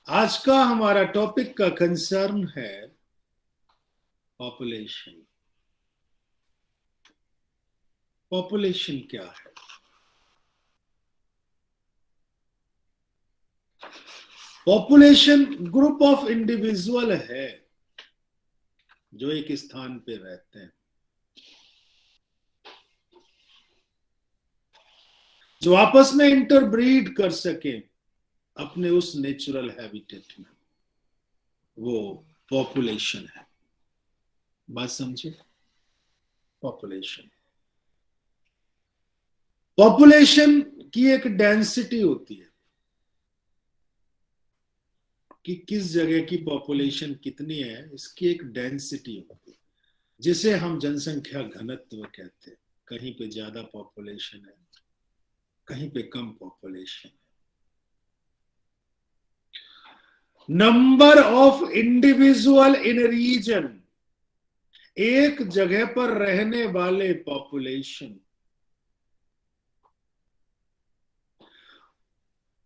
आज का हमारा टॉपिक का कंसर्न है पॉपुलेशन। पॉपुलेशन क्या है? पॉपुलेशन ग्रुप ऑफ इंडिविजुअल है जो एक स्थान पे रहते हैं, जो आपस में इंटरब्रीड कर सके अपने उस नेचुरल हैबिटेट में, वो पॉपुलेशन है। बात समझे? पॉपुलेशन पॉपुलेशन की एक डेंसिटी होती है कि किस जगह की पॉपुलेशन कितनी है, इसकी एक डेंसिटी होती है जिसे हम जनसंख्या घनत्व कहते हैं। कहीं पे ज्यादा पॉपुलेशन है, कहीं पे कम पॉपुलेशन है। Number of individual in region, एक जगह पर रहने वाले population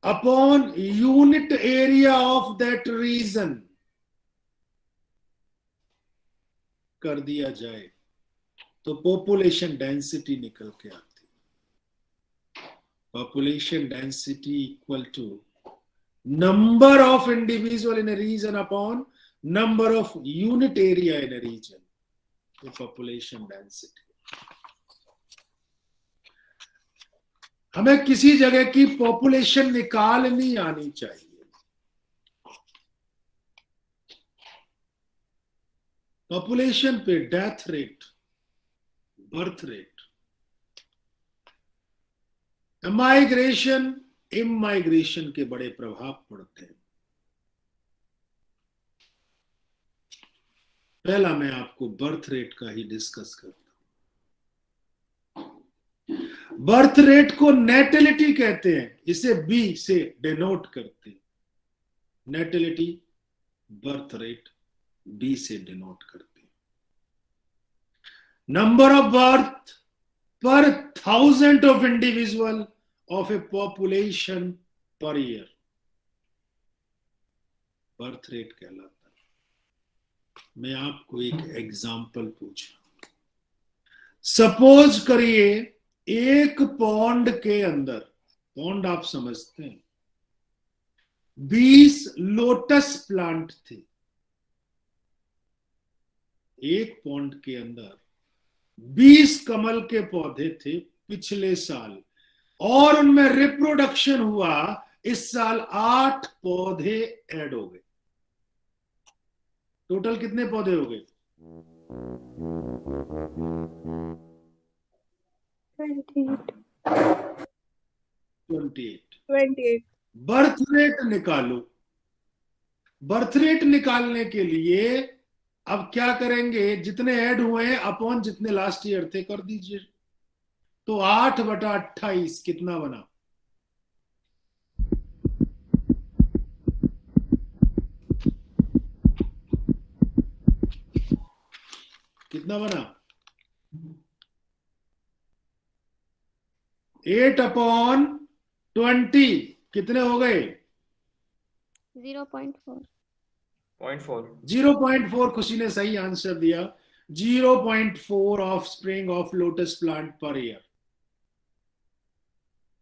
upon unit area of that region कर दिया जाए तो पॉपुलेशन डेंसिटी निकल के आती है। Population density equal to number of individual in a region upon number of unit area in a region, population density. हमें किसी जगह की पॉपुलेशन निकालनी आनी चाहिए। पॉपुलेशन पे death rate, birth rate, migration, immigration के बड़े प्रभाव पड़ते हैं। पहला मैं आपको बर्थ रेट का ही डिस्कस करता हूं। बर्थ रेट को नेटिलिटी कहते हैं, इसे बी से डिनोट करते हैं। नेटिलिटी, बर्थ रेट बी से डिनोट करते हैं। नंबर ऑफ बर्थ पर 1000 of individual of a population पर ईयर, बर्थ रेट कहलाता है। मैं आपको एक एग्जाम्पल पूछ रहा हूं। सपोज करिए एक पॉन्ड के अंदर, पॉन्ड आप समझते हैं, 20 लोटस प्लांट थे। एक पॉन्ड के अंदर 20 कमल के पौधे थे पिछले साल, और उनमें रिप्रोडक्शन हुआ। इस साल 8 पौधे ऐड हो गए। टोटल कितने पौधे हो गए? 28। बर्थ रेट निकालो। बर्थ रेट निकालने के लिए अब क्या करेंगे? जितने ऐड हुए हैं अपॉन जितने लास्ट ईयर थे कर दीजिए। तो 8/28 कितना बना? कितना बना? 8/20 कितने हो गए? 0.4। 0.4। खुशी ने सही आंसर दिया। 0.4 of spring of lotus plant per year.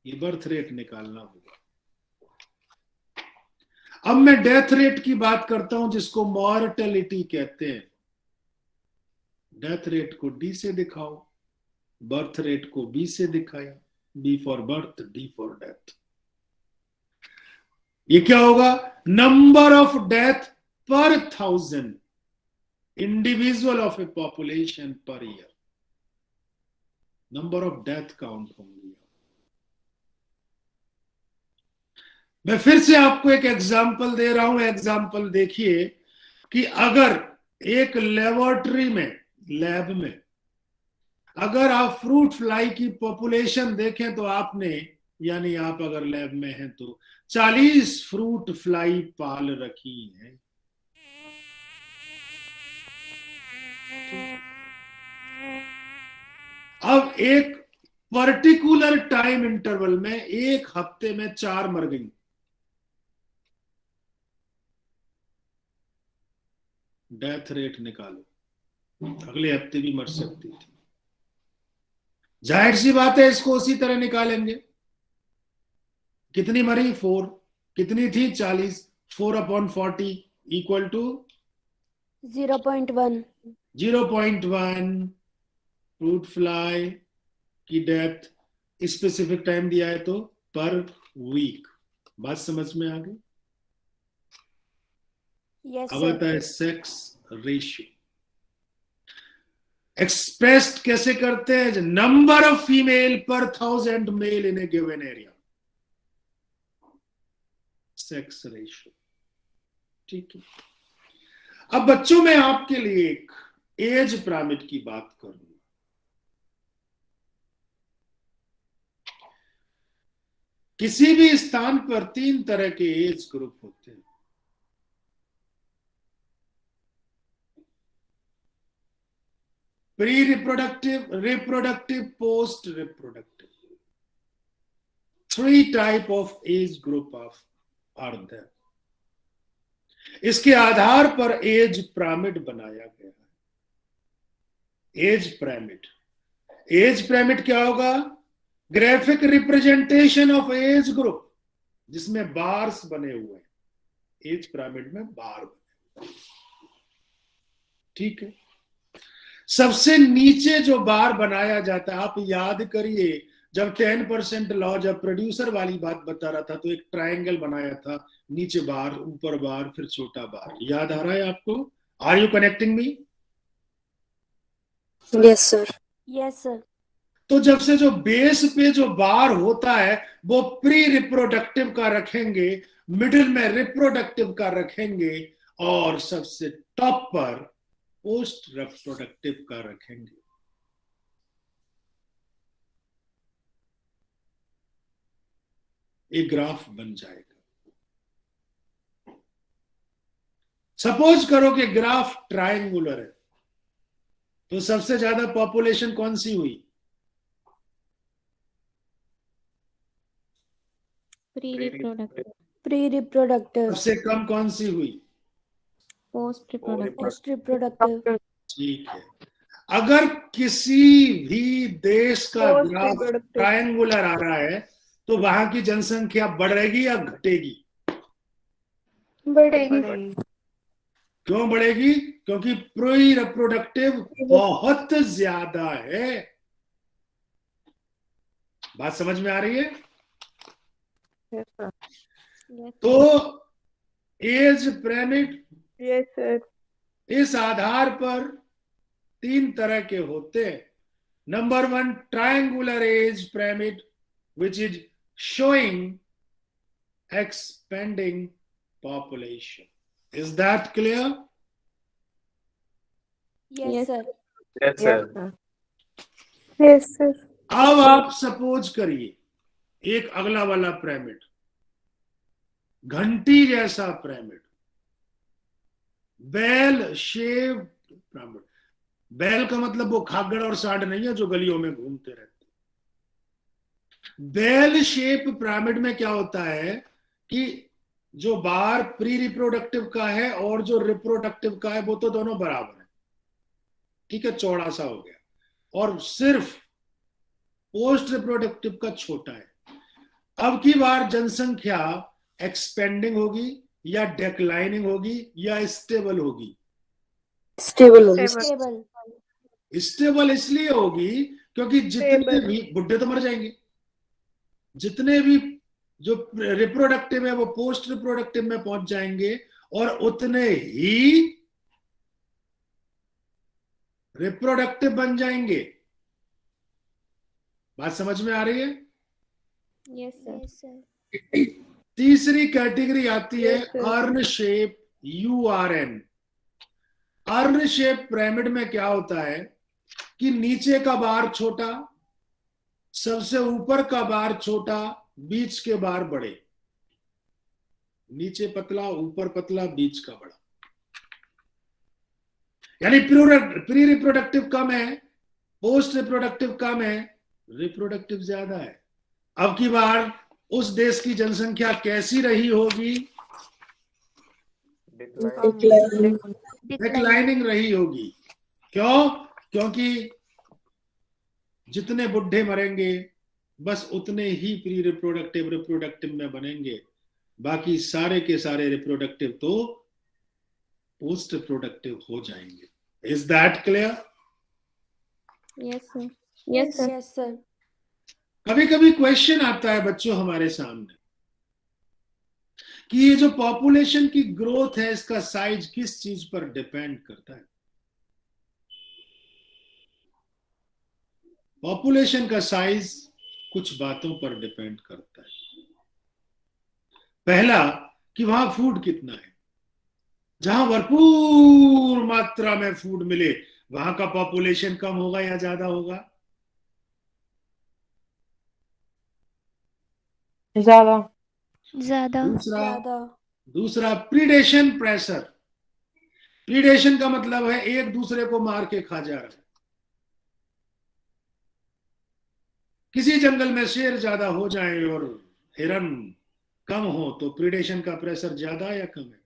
ये बर्थ रेट निकालना होगा। अब मैं डेथ रेट की बात करता हूं, जिसको मॉर्टेलिटी कहते हैं। डेथ रेट को डी से दिखाओ, बर्थ रेट को बी से दिखाया। B for birth, D for death. ये क्या होगा? नंबर ऑफ डेथ पर 1000 इंडिविजुअल ऑफ ए पॉपुलेशन पर year. Number of death count होंगे। मैं फिर से आपको एक एग्जांपल दे रहा हूं। एग्जांपल देखिए कि अगर एक लेबोरेटरी में, लैब में, अगर आप फ्रूट फ्लाई की पॉपुलेशन देखें तो आपने, यानी आप अगर लैब में हैं तो 40 फ्रूट फ्लाई पाल रखी है। अब एक पर्टिकुलर टाइम इंटरवल में, एक हफ्ते में 4 मर गई। डेथ रेट निकालो, अगले हफ्ते भी मर सकती थी। जाहिर सी बात है इसको उसी तरह निकालेंगे। कितनी मरी? 4। कितनी थी? 40। 4/40 इक्वल टू 0.1। 0.1। फ्रूट फ्लाई की डेथ स्पेसिफिक टाइम दिया है तो पर वीक। बात समझ में आ गई? यस अब सर। आता है सेक्स रेशियो। एक्सप्रेस्ड कैसे करते हैं? नंबर ऑफ फीमेल पर 1000 मेल इन ए गिवन एरिया, सेक्स रेशियो। ठीक है। अब बच्चों में आपके लिए एक एज पिरामिड की बात करूंगा। किसी भी स्थान पर 3 तरह के एज ग्रुप होते हैं। Pre reproductive, reproductive, post reproductive. 3 type of age group of are there. इसके आधार पर एज पिरामिड बनाया गया है। Age pyramid. एज पिरामिड क्या होगा? Graphic representation of age group, जिसमें बार्स बने हुए हैं। एज पिरामिड में बार बने हुए। ठीक है। सबसे नीचे जो बार बनाया जाता है, आप याद करिए, जब 10% लॉ, जब प्रोड्यूसर वाली बात बता रहा था तो एक ट्रायंगल बनाया था, नीचे बार, ऊपर बार, फिर छोटा बार। याद आ रहा है आपको? Are you connecting me? Yes sir. Yes sir. तो जब से जो बेस पे जो बार होता है वो प्री रिप्रोडक्टिव का रखेंगे, मिडिल में रिप्रोडक्टिव का रखेंगे, और सबसे टॉप पर पोस्ट रिप्रोडक्टिव का रखेंगे। एक ग्राफ बन जाएगा। सपोज करो कि ग्राफ ट्रायंगुलर है, तो सबसे ज्यादा पॉपुलेशन कौन सी हुई? Pre reproductive. Pre reproductive. सबसे कम कौन सी हुई? Post reproductive. Post reproductive. ठीक है। अगर किसी भी देश का ग्राफ ट्रायंगुलर आ रहा है तो वहां की जनसंख्या बढ़ेगी या घटेगी? बढ़ेगी। क्यों बढ़ेगी? क्योंकि प्री रिप्रोडक्टिव बहुत ज्यादा है। बात समझ में आ रही है? Yes sir. तो एज पिरामिड यस सर। इस आधार पर 3 तरह के होते हैं। Number 1, triangular age pyramid which is showing expanding population. Is that clear? Yes sir. Yes, sir. Yes sir. अब आप सपोज करिए एक अगला वाला पिरामिड, घंटी जैसा pyramid, bell shape pyramid. Bell का मतलब वो खागड़ और सांड नहीं है जो गलियों में घूमते रहते। बेल शेप पिरामिड में क्या होता है कि जो बार प्री रिप्रोडक्टिव का है और जो रिप्रोडक्टिव का है वो तो दोनों बराबर है। ठीक है, चौड़ा सा हो गया, और सिर्फ पोस्ट रिप्रोडक्टिव का छोटा है। अब की बार जनसंख्या एक्सपेंडिंग होगी या डिक्लाइनिंग होगी या स्टेबल होगी? स्टेबल होगी। स्टेबल। स्टेबल इसलिए होगी क्योंकि जितने भी बुढ़े तो मर जाएंगे, जितने भी जो रिप्रोडक्टिव है वो पोस्ट रिप्रोडक्टिव में पहुंच जाएंगे, और उतने ही रिप्रोडक्टिव बन जाएंगे। बात समझ में आ रही है? Yes sir. तीसरी कैटेगरी आती है earn shape, URN। Earn shape pyramid में क्या होता है कि नीचे का बार छोटा, सबसे ऊपर का बार छोटा, बीच के बार बड़े। नीचे पतला, ऊपर पतला, बीच का बड़ा। यानी प्री रिप्रोडक्टिव कम है, पोस्ट रिप्रोडक्टिव कम है, रिप्रोडक्टिव ज्यादा है। अब की बार उस देश की जनसंख्या कैसी रही होगी? Decline. डिक्लाइनिंग रही होगी। क्यों? क्योंकि जितने बुढ़े मरेंगे बस उतने ही प्री रिप्रोडक्टिव रिप्रोडक्टिव में बनेंगे, बाकी सारे के सारे रिप्रोडक्टिव तो पोस्ट रिप्रोडक्टिव हो जाएंगे। Is that clear? Yes, sir. Yes, sir. कभी कभी क्वेश्चन आता है बच्चों हमारे सामने कि ये जो पॉपुलेशन की ग्रोथ है इसका साइज किस चीज पर डिपेंड करता है? पॉपुलेशन का साइज कुछ बातों पर डिपेंड करता है। पहला कि वहां फूड कितना है। जहां भरपूर मात्रा में फूड मिले वहां का पॉपुलेशन कम होगा या ज्यादा होगा? Zara. ज्यादा। दूसरा प्रीडेशन प्रेशर। प्रीडेशन का मतलब है एक दूसरे को मार के खा जा रहा है। किसी जंगल में शेर ज्यादा हो जाए और हिरन कम हो तो प्रीडेशन का प्रेशर ज्यादा या कम है?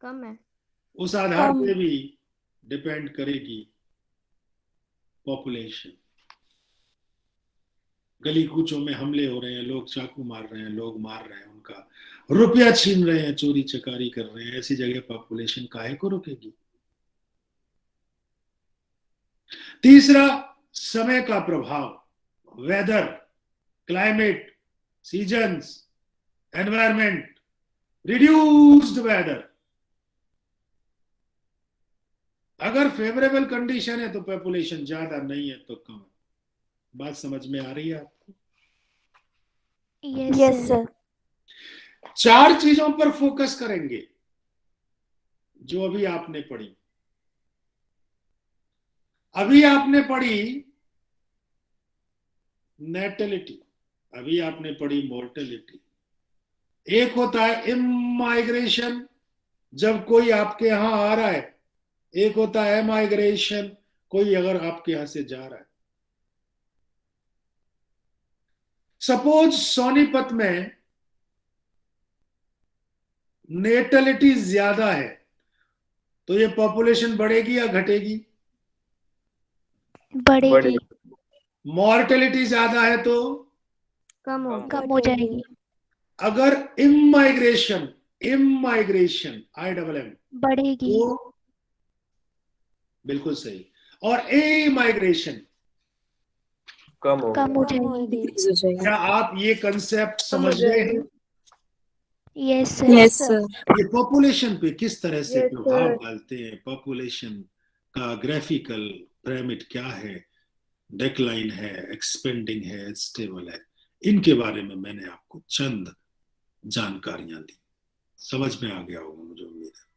कम है। उस आधार कम। पे भी डिपेंड करेगी पॉपुलेशन। गली कूचों में हमले हो रहे हैं, लोग चाकू मार रहे हैं, लोग मार रहे हैं, उनका रुपया छीन रहे हैं, चोरी चकारी कर रहे हैं, ऐसी जगह पॉपुलेशन काहे को रुकेगी? तीसरा समय का प्रभाव। Weather, climate, seasons, environment, reduced weather. अगर फेवरेबल कंडीशन है तो पॉपुलेशन ज्यादा, नहीं है तो कम है। बात समझ में आ रही है आपको? Yes, sir. 4 चीजों पर फोकस करेंगे जो अभी आपने पढ़ी। अभी आपने पढ़ी नेटलिटी, अभी आपने पढ़ी मोर्टेलिटी। एक होता है इमाइग्रेशन, जब कोई आपके यहां आ रहा है। एक होता है माइग्रेशन, कोई अगर आपके यहां से जा रहा है। सपोज सोनीपत में नेटलिटी ज्यादा है तो ये पॉपुलेशन बढ़ेगी या घटेगी? बढ़ेगी। मॉर्टेलिटी ज्यादा है तो कम हो जाएगी। अगर इमाइग्रेशन, इमाइग्रेशन IMM बढ़ेगी। तो बिल्कुल सही। और ए माइग्रेशन कम हो जाएगी। क्या आप ये कंसेप्ट समझ गए हैं? Yes, sir. Yes, sir. ये पॉपुलेशन पे किस तरह से Yes, प्रभाव sir. डालते हैं? पॉपुलेशन का ग्राफिकल पिरामिड क्या है, डेक्लाइन है, एक्सपेंडिंग है, स्टेबल है, इनके बारे में मैंने आपको चंद जानकारियां दी। समझ में आ गया होगा मुझे उम्मीद है।